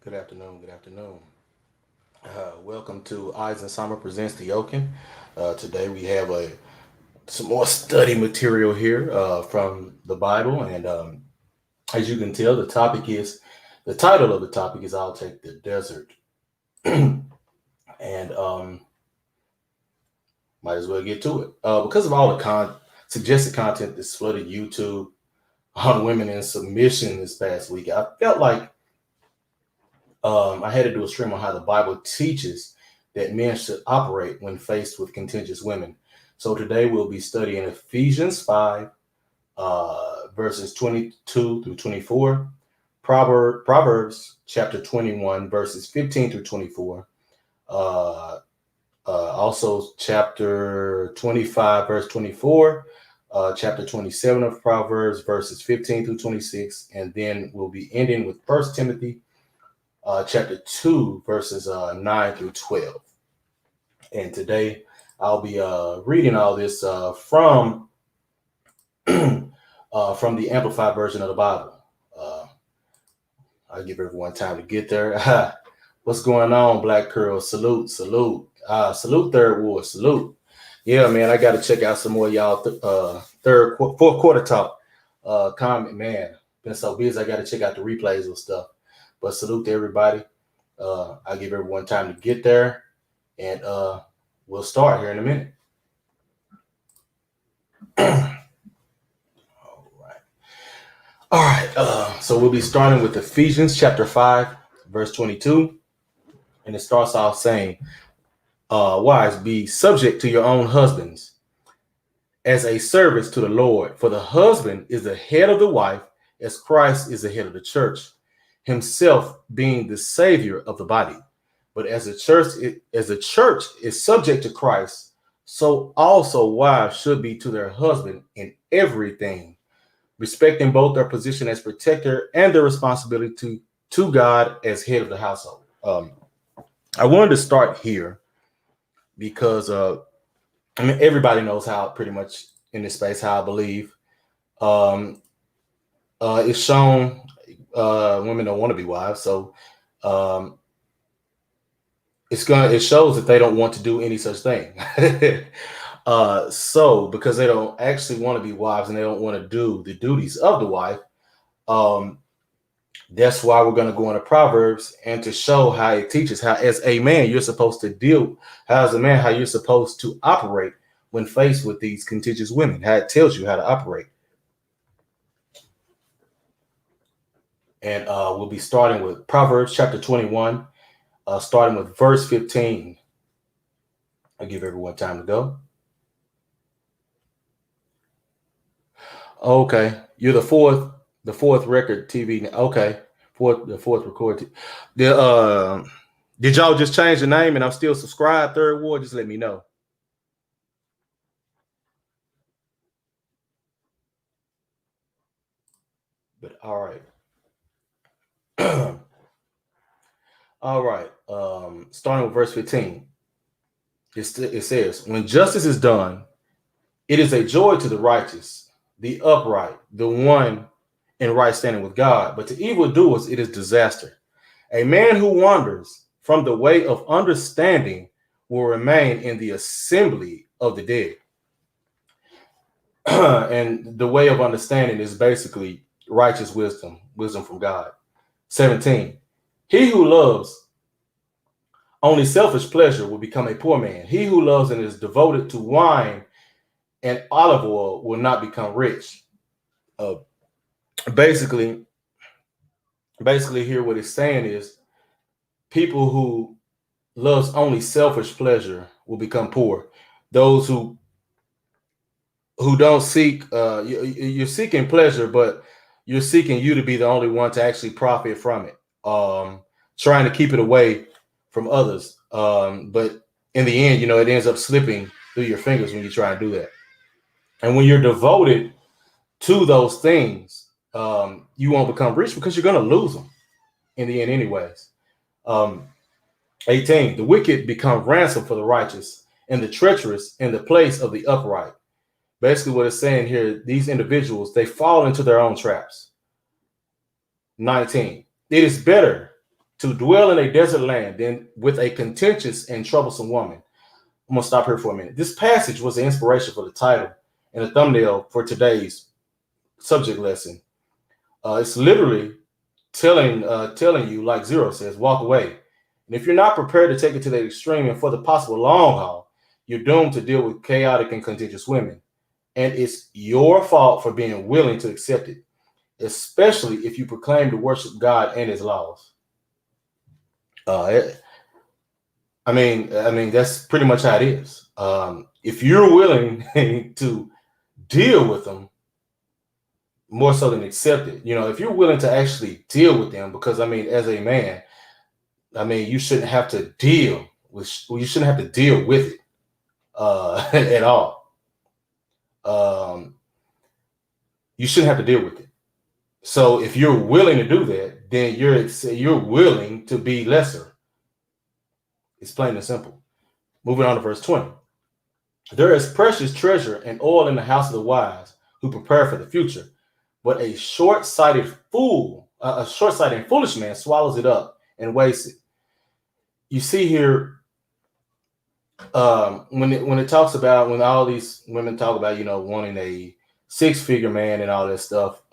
Good afternoon. Good afternoon. Welcome to Eyes and Summer presents the Yokin. Today we have some more study material here from the Bible, and as you can tell, the title of the topic is "I'll Take the Desert," and might as well get to it because of all the suggested content that's flooded YouTube on women in submission this past week. I felt like I had to do a stream on how the Bible teaches that men should operate when faced with contentious women. So today we'll be studying Ephesians 5, verses 22 through 24, Proverbs chapter 21, verses 15 through 24, uh, also chapter 25, verse 24, chapter 27 of Proverbs, verses 15 through 26, and then we'll be ending with First Timothy chapter 2, verses 9 through 12. And today I'll be reading all this from the Amplified version of the Bible. Uh, I'll give everyone time to get there. What's going on, Black Curl? Salute, salute. Salute, Third Ward, salute. Yeah, man, I got to check out some more of y'all fourth quarter talk. Comment, man. Been so busy, I got to check out the replays and stuff. But salute to everybody. I'll give everyone time to get there, and we'll start here in a minute. All right. All right. So we'll be starting with Ephesians chapter 5, verse 22. And it starts off saying, wives, be subject to your own husbands as a service to the Lord. For the husband is the head of the wife, as Christ is the head of the church, himself being the savior of the body. But as the church is subject to Christ, so also wives should be to their husband in everything, respecting both their position as protector and their responsibility to God as head of the household. I wanted to start here because I mean everybody knows how pretty much in this space how I believe it's shown women don't want to be wives, so um, it shows that they don't want to do any such thing. So because they don't actually want to be wives and they don't want to do the duties of the wife, um, that's why we're going to go into Proverbs and to show how it teaches how, as a man, you're supposed to deal, how as a man, how you're supposed to operate when faced with these contentious women, how it tells you how to operate. And we'll be starting with Proverbs chapter 21, starting with verse 15. I'll give everyone time to go. Okay, you're the fourth record TV. Okay, the fourth record. The did y'all just change the name and I'm still subscribed? Third Ward, just let me know. But all right, all right. Starting with verse 15, it says, "When justice is done, it is a joy to the righteous, the upright, the one in right standing with God. But to evildoers, it is disaster. A man who wanders from the way of understanding will remain in the assembly of the dead." And the way of understanding is basically righteous wisdom from God. 17. He who loves only selfish pleasure will become a poor man. He who loves and is devoted to wine and olive oil will not become rich. Uh, basically, basically, here what it's saying is people who loves only selfish pleasure will become poor. Those who don't seek you're seeking pleasure, but you're seeking you to be the only one to actually profit from it. Trying to keep it away from others. But in the end, it ends up slipping through your fingers when you try and do that. And when you're devoted to those things, you won't become rich because you're going to lose them in the end, anyways. Um, 18, the wicked become ransom for the righteous, and the treacherous in the place of the upright. Basically, what it's saying here, these individuals, they fall into their own traps. 19, it is better to dwell in a desert land than with a contentious and troublesome woman. I'm gonna stop here for a minute. This passage was the inspiration for the title and the thumbnail for today's subject lesson. It's literally telling you, like Zero says, walk away. And if you're not prepared to take it to the extreme and for the possible long haul, you're doomed to deal with chaotic and contentious women. And it's your fault for being willing to accept it, especially if you proclaim to worship God and His laws. I mean, that's pretty much how it is. If you're willing to deal with them more so than accept it, if you're willing to actually deal with them, because I mean, as a man, I mean, you shouldn't have to deal with it at all. You shouldn't have to deal with it. So if you're willing to do that, then you're willing to be lesser. It's plain and simple. Moving on to verse 20. There is precious treasure and oil in the house of the wise who prepare for the future, but a short-sighted and foolish man swallows it up and wastes it. You see here, when it talks about, when all these women talk about, wanting a six-figure man and all that stuff,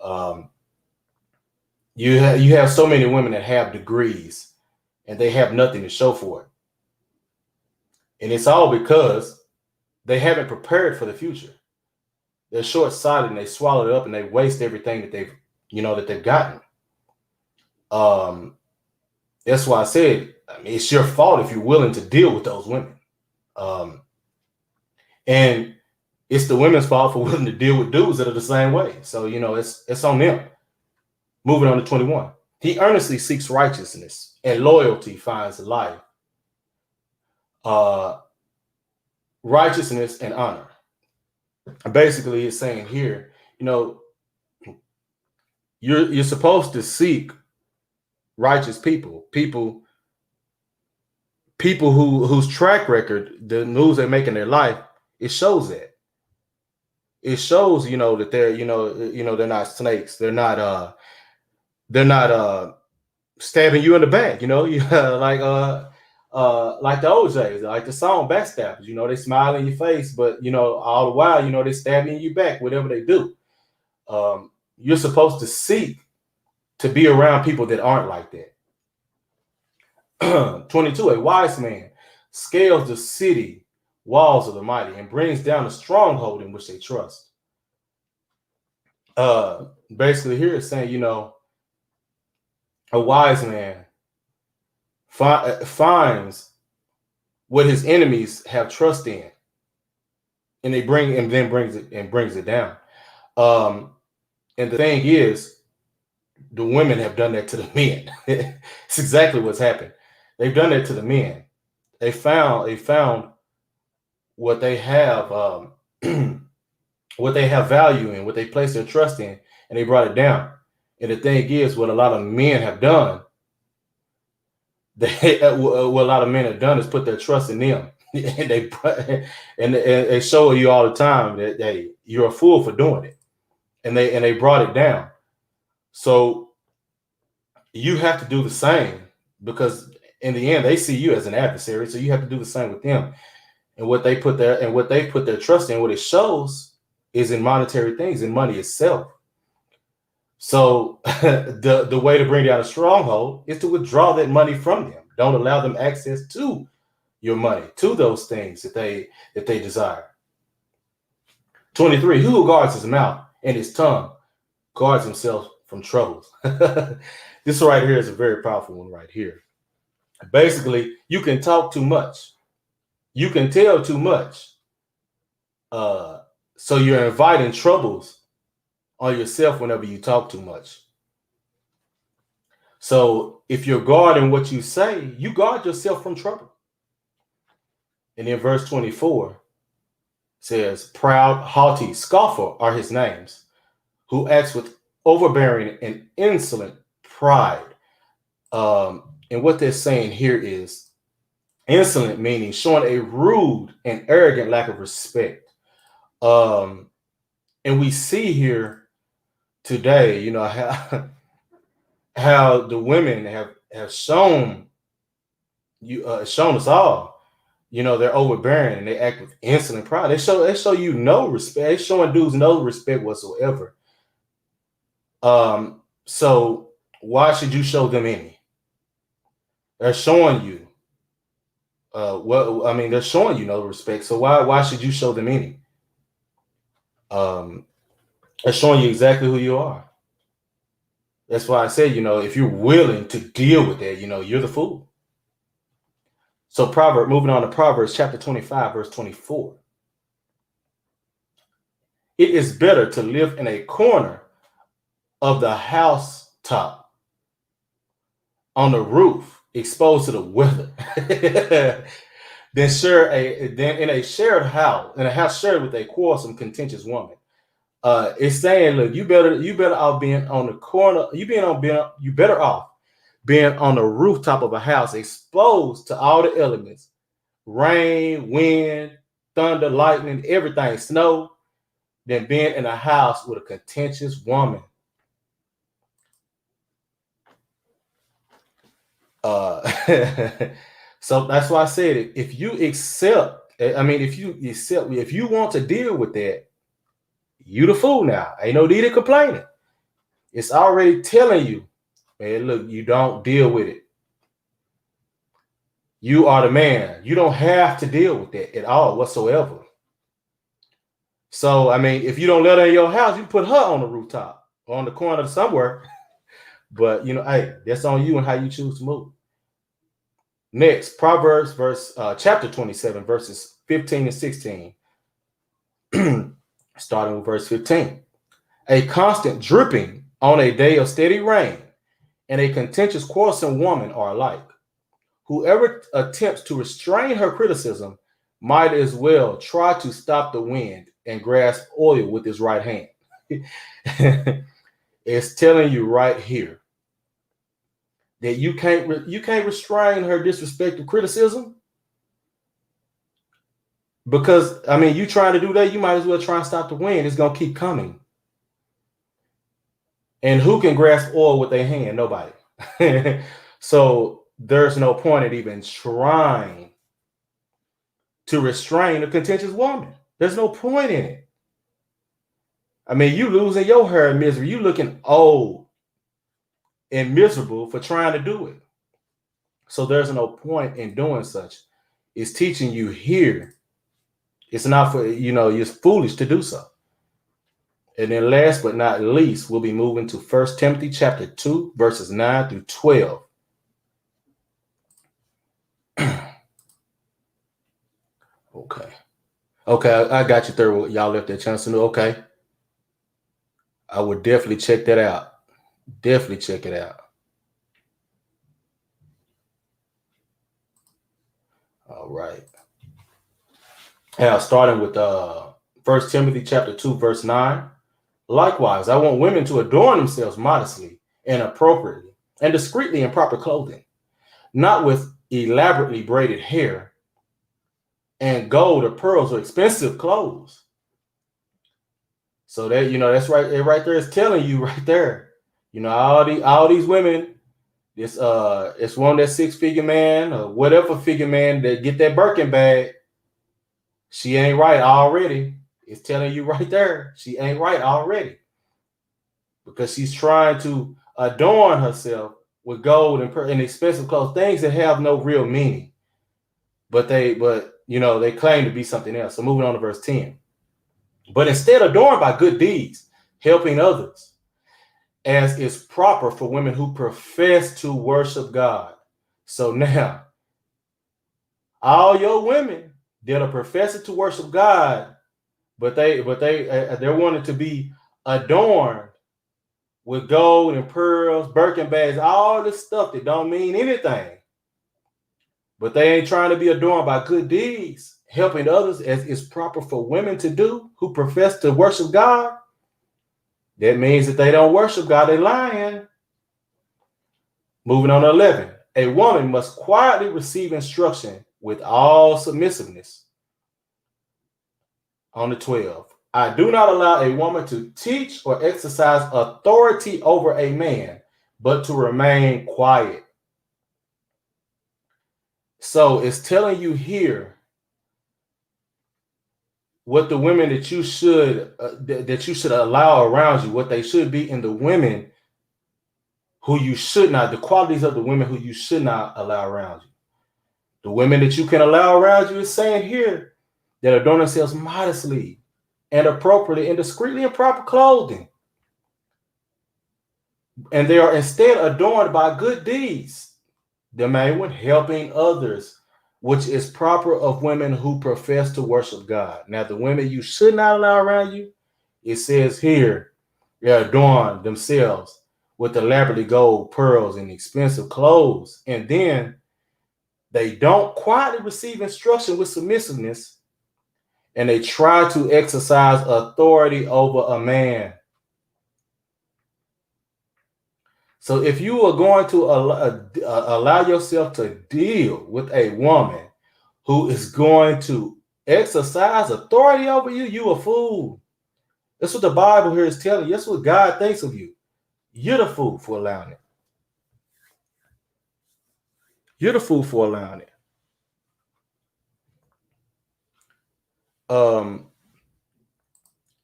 you have so many women that have degrees and they have nothing to show for it. And it's all because they haven't prepared for the future. They're short-sighted and they swallow it up and they waste everything that they've gotten. That's why I said, it's your fault if you're willing to deal with those women. And it's the women's fault for willing to deal with dudes that are the same way. So, it's on them. Moving on to 21. He earnestly seeks righteousness and loyalty finds life. Righteousness and honor. Basically, it's saying here, you're supposed to seek righteous people whose track record, the moves they make in their life, it shows that. It shows, that they're, they're not snakes. They're not stabbing you in the back, like the OJs, like the song Backstabbers, they smile in your face, but all the while, they're stabbing you back, whatever they do. You're supposed to seek to be around people that aren't like that. 22, a wise man scales the city walls of the mighty and brings down a stronghold in which they trust. Basically here it's saying, a wise man finds what his enemies have trust in, and then brings it down. And the thing is, the women have done that to the men. It's exactly what's happened. They've done that to the men. They found what they have, what they have value in, what they place their trust in, and they brought it down. And the thing is, what a lot of men have done, what a lot of men have done is put their trust in them, and they show you all the time that you're a fool for doing it, and they brought it down. So you have to do the same, because in the end they see you as an adversary. So you have to do the same with them. And what they put their trust in, what it shows is in monetary things, in money itself. So the way to bring down a stronghold is to withdraw that money from them. Don't allow them access to your money, to those things that they desire. 23, who guards his mouth and his tongue guards himself from troubles. This right here is a very powerful one right here. Basically, you can talk too much. You can tell too much. So you're inviting troubles on yourself whenever you talk too much. So if you're guarding what you say, you guard yourself from trouble. And then verse 24 says, proud, haughty, scoffer are his names, who acts with overbearing and insolent pride. And what they're saying here is insolent, meaning showing a rude and arrogant lack of respect. And we see here today, how the women have shown shown us all. They're overbearing and they act with insolent pride. They show you no respect. They're showing dudes no respect whatsoever. So why should you show them any? They're showing you. They're showing you no respect. So why should you show them any? They're showing you exactly who you are. That's why I said, if you're willing to deal with that, you're the fool. So moving on to Proverbs chapter 25, verse 24. It is better to live in a corner of the house top on the roof, exposed to the weather, than in a shared house, in a house shared with a quarrelsome, contentious woman. It's saying, look, you better off being on the corner. You better off being on the rooftop of a house, exposed to all the elements, rain, wind, thunder, lightning, everything, snow, than being in a house with a contentious woman. So that's why I said it. If you want to deal with that, you the fool now. Ain't no need of complaining. It's already telling you, man, look, you don't deal with it. You are the man. You don't have to deal with that at all whatsoever. So, if you don't let her in your house, you put her on the rooftop or on the corner somewhere. But, hey, that's on you and how you choose to move. Next, Proverbs chapter 27, verses 15 and 16. Starting with verse 15. A constant dripping on a day of steady rain and a contentious, quarrelsome woman are alike. Whoever attempts to restrain her criticism might as well try to stop the wind and grasp oil with his right hand. It's telling you right here that you can't restrain her disrespectful criticism, because you trying to do that, you might as well try and stop the wind. It's gonna keep coming. And who can grasp oil with their hand? Nobody. So there's no point in even trying to restrain a contentious woman. There's no point in it. You losing your hair in misery. You looking old and miserable for trying to do it. So there's no point in doing such. It's teaching you here. It's not for, you're foolish to do so. And then last but not least, we'll be moving to 1 Timothy chapter 2, verses 9 through 12. Okay, I got you there. Y'all left that chance to know. Okay. I would definitely check that out. Definitely check it out. All right. Now, starting with 1 Timothy chapter 2, verse 9. Likewise, I want women to adorn themselves modestly and appropriately and discreetly in proper clothing, not with elaborately braided hair and gold or pearls or expensive clothes. So that, that's right. It right there is telling you right there, all these women, it's one that 6-figure man or whatever figure man that get that Birkin bag. She ain't right already. It's telling you right there. She ain't right already. Because she's trying to adorn herself with gold and expensive clothes, things that have no real meaning. But they claim to be something else. So moving on to verse 10. But instead adorned by good deeds, helping others, as is proper for women who profess to worship God. So now, all your women that are professing to worship God, but they're wanting to be adorned with gold and pearls, Birkin bags, all this stuff that don't mean anything. But they ain't trying to be adorned by good deeds, helping others as is proper for women to do who profess to worship God. That means that they don't worship God, they're lying. Moving on to 11. A woman must quietly receive instruction with all submissiveness. On the 12. I do not allow a woman to teach or exercise authority over a man, but to remain quiet. So it's telling you here what the women that you should that you should allow around you, what they should be, and the women who you should not, the qualities of the women who you should not allow around you. The women that you can allow around you is saying here that adorn themselves modestly and appropriately and discreetly in proper clothing. And they are instead adorned by good deeds. The main one, helping others, which is proper of women who profess to worship God. Now, the women you should not allow around you, it says here, they adorn themselves with elaborately gold, pearls, and expensive clothes. And then they don't quietly receive instruction with submissiveness, and they try to exercise authority over a man. So if you are going to allow yourself to deal with a woman who is going to exercise authority over you, you a fool. That's what the Bible here is telling you. That's what God thinks of you. You're the fool for allowing it. You're the fool for allowing it.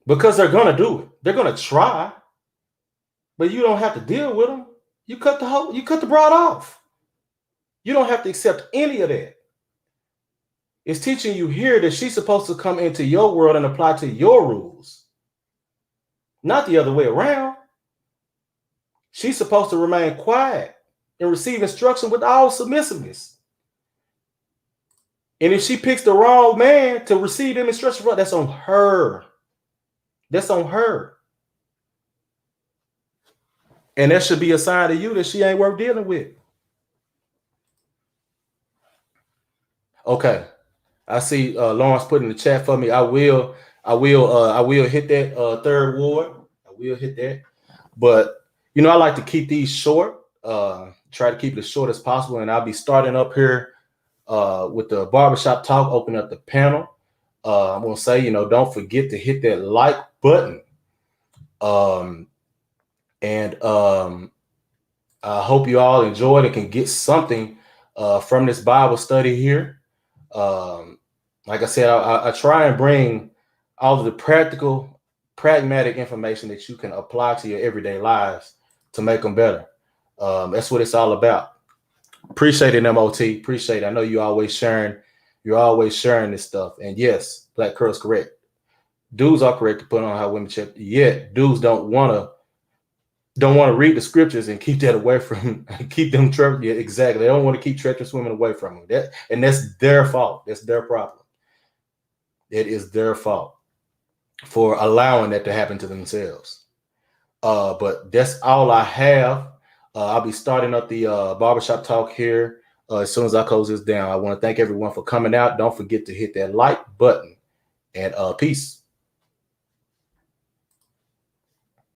Because they're gonna do it. They're gonna try, but you don't have to deal with them. You cut the broad off. You don't have to accept any of that. It's teaching you here that she's supposed to come into your world and apply to your rules, not the other way around. She's supposed to remain quiet and receive instruction with all submissiveness. And if she picks the wrong man to receive them instructions from, that's on her. That's on her. And that should be a sign to you that she ain't worth dealing with. Okay. I see Lawrence put in the chat for me. I will hit that third ward. I will hit that. But I like to keep these short. Try to keep it as short as possible. And I'll be starting up here with the barbershop talk, open up the panel. I'm gonna say, don't forget to hit that like button. I hope you all enjoyed and can get something from this Bible study here. Like I said, I try and bring all of the pragmatic information that you can apply to your everyday lives to make them better. That's what it's all about. Appreciate it, MOT. Appreciate it. I know you're always sharing this stuff. And yes, Black Curl's correct. Dudes are correct to put on how women check. Yet dudes don't want to read the scriptures and keep that away from keep them. Yeah, exactly. They don't want to keep treacherous women away from them. That's their fault. That's their problem. It is their fault for allowing that to happen to themselves. But that's all I have. I'll be starting up the barbershop talk here as soon as I close this down. I want to thank everyone for coming out. Don't forget to hit that like button, and peace.